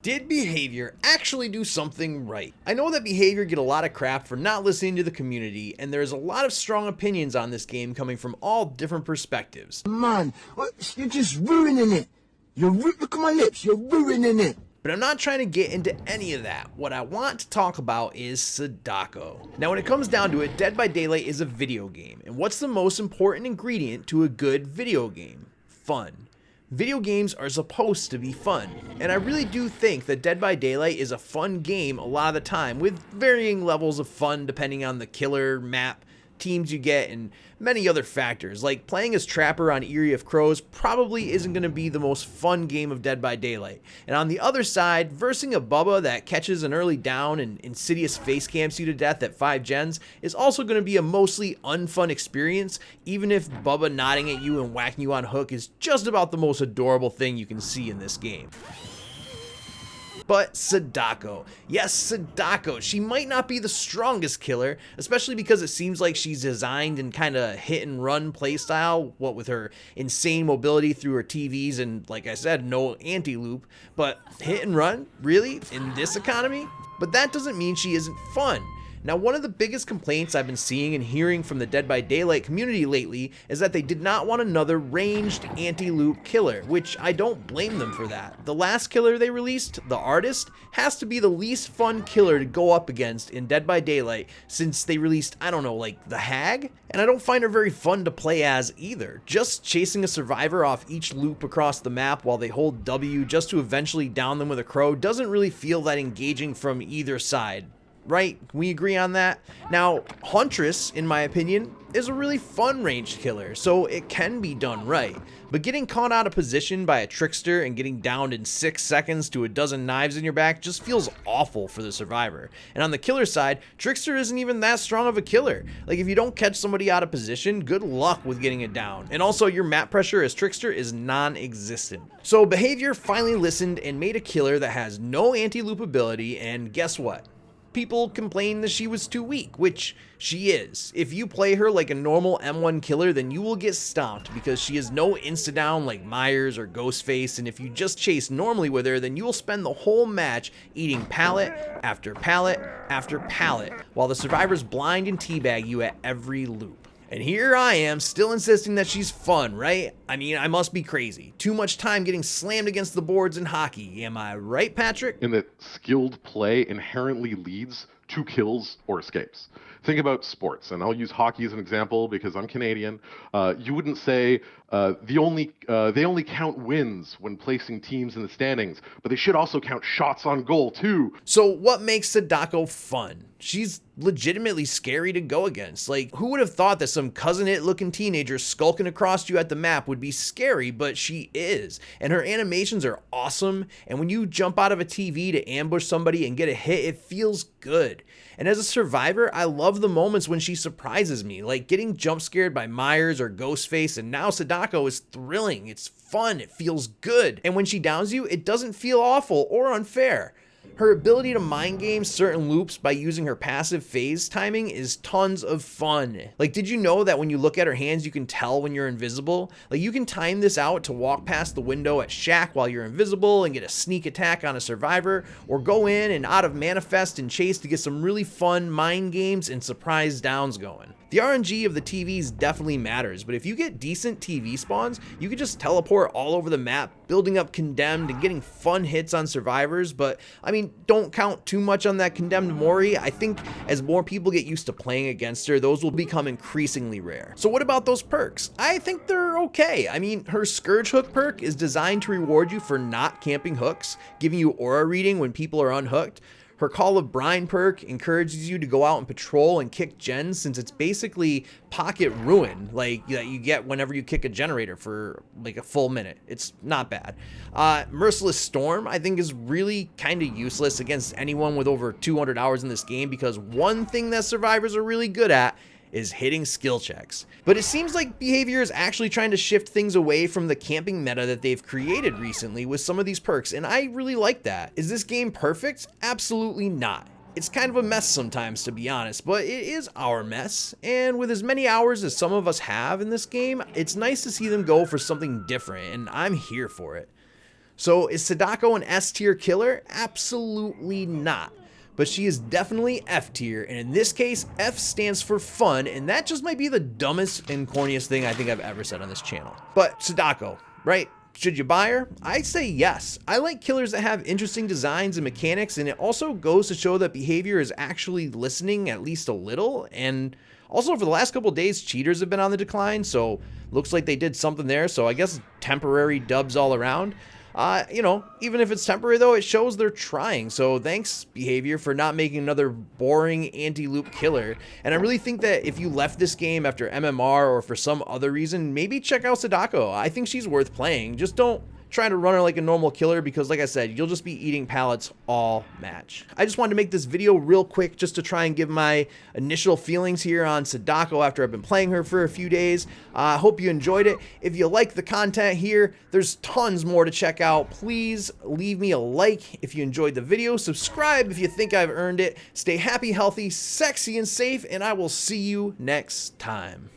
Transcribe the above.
Did Behavior actually do something right? I know that Behavior get a lot of crap for not listening to the community, and there's a lot of strong opinions on this game coming from all different perspectives. Man, you're just ruining it. Look at my lips, you're ruining it. But I'm not trying to get into any of that. What I want to talk about is Sadako. Now when it comes down to it, Dead by Daylight is a video game, and what's the most important ingredient to a good video game? Fun. Video games are supposed to be fun, and I really do think that Dead by Daylight is a fun game a lot of the time, with varying levels of fun depending on the killer, map, teams you get, and many other factors. Like playing as Trapper on Eerie of Crows probably isn't going to be the most fun game of Dead by Daylight. And on the other side, versing a Bubba that catches an early down and Insidious face camps you to death at 5 gens is also going to be a mostly unfun experience, even if Bubba nodding at you and whacking you on hook is just about the most adorable thing you can see in this game. But Sadako, yes, Sadako, she might not be the strongest killer, especially because it seems like she's designed in kind of hit and run playstyle, what with her insane mobility through her TVs and, like I said, no anti-loop. But hit and run? Really? In this economy? But that doesn't mean she isn't fun. Now, one of the biggest complaints I've been seeing and hearing from the Dead by Daylight community lately is that they did not want another ranged anti-loop killer, which I don't blame them for that. The last killer they released, the Artist, has to be the least fun killer to go up against in Dead by Daylight since they released, I don't know, like the Hag? And I don't find her very fun to play as either. Just chasing a survivor off each loop across the map while they hold W just to eventually down them with a crow doesn't really feel that engaging from either side. Right? Can we agree on that? Now, Huntress, in my opinion, is a really fun ranged killer, so it can be done right. But getting caught out of position by a trickster and getting downed in 6 seconds to a dozen knives in your back just feels awful for the survivor. And on the killer side, Trickster isn't even that strong of a killer. Like, if you don't catch somebody out of position, good luck with getting it down. And also, your map pressure as Trickster is non-existent. So Behavior finally listened and made a killer that has no anti-loop ability, and guess what? People complained that she was too weak, which she is. If you play her like a normal M1 killer, then you will get stomped because she has no insta-down like Myers or Ghostface, and if you just chase normally with her, then you will spend the whole match eating pallet after pallet after pallet, while the survivors blind and teabag you at every loop. And here I am, still insisting that she's fun, right? I mean, I must be crazy. Too much time getting slammed against the boards in hockey. Am I right, Patrick? In that skilled play inherently leads to kills or escapes. Think about sports, and I'll use hockey as an example because I'm Canadian. You wouldn't say they only count wins when placing teams in the standings, but they should also count shots on goal too. So what makes Sadako fun? She's legitimately scary to go against. Like, who would have thought that some cousin-it looking teenager skulking across you at the map would be scary, but she is. And her animations are awesome, and when you jump out of a TV to ambush somebody and get a hit, it feels good. And as a survivor, I love the moments when she surprises me, like getting jump scared by Myers or Ghostface, and now Sadako is thrilling. It's fun, it feels good. And when she downs you, it doesn't feel awful or unfair. Her ability to mind game certain loops by using her passive phase timing is tons of fun. Like, did you know that when you look at her hands, you can tell when you're invisible? Like, you can time this out to walk past the window at Shack while you're invisible and get a sneak attack on a survivor, or go in and out of manifest and chase to get some really fun mind games and surprise downs going. The RNG of the TVs definitely matters, but if you get decent TV spawns, you can just teleport all over the map, building up Condemned and getting fun hits on survivors. But I mean, don't count too much on that Condemned Mori. I think as more people get used to playing against her, those will become increasingly rare. So what about those perks? I think they're okay. I mean, her Scourge Hook perk is designed to reward you for not camping hooks, giving you aura reading when people are unhooked. Her Call of Brine perk encourages you to go out and patrol and kick gens, since it's basically pocket ruin, like that you get whenever you kick a generator for like a full minute. It's not bad. Merciless Storm, I think, is really kind of useless against anyone with over 200 hours in this game, because one thing that survivors are really good at is hitting skill checks. But it seems like Behavior is actually trying to shift things away from the camping meta that they've created recently with some of these perks, and I really like that. Is this game perfect? Absolutely not. It's kind of a mess sometimes, to be honest, but it is our mess, and with as many hours as some of us have in this game, it's nice to see them go for something different, and I'm here for it. So is Sadako an S tier killer? Absolutely not. But she is definitely F tier, and in this case, F stands for fun, and that just might be the dumbest and corniest thing I think I've ever said on this channel. But Sadako, right? Should you buy her? I say yes. I like killers that have interesting designs and mechanics, and it also goes to show that behavior is actually listening at least a little, and also for the last couple days, cheaters have been on the decline, so looks like they did something there, so I guess temporary dubs all around. You know, even if it's temporary though, it shows they're trying. So thanks, Behavior, for not making another boring anti-loop killer. And I really think that if you left this game after MMR or for some other reason, maybe check out Sadako. I think she's worth playing. Just don't try to run her like a normal killer because, like I said, you'll just be eating pallets all match. I just wanted to make this video real quick just to try and give my initial feelings here on Sadako after I've been playing her for a few days. I hope you enjoyed it. If you like the content here, there's tons more to check out. Please leave me a like if you enjoyed the video. Subscribe if you think I've earned it. Stay happy, healthy, sexy, and safe, and I will see you next time.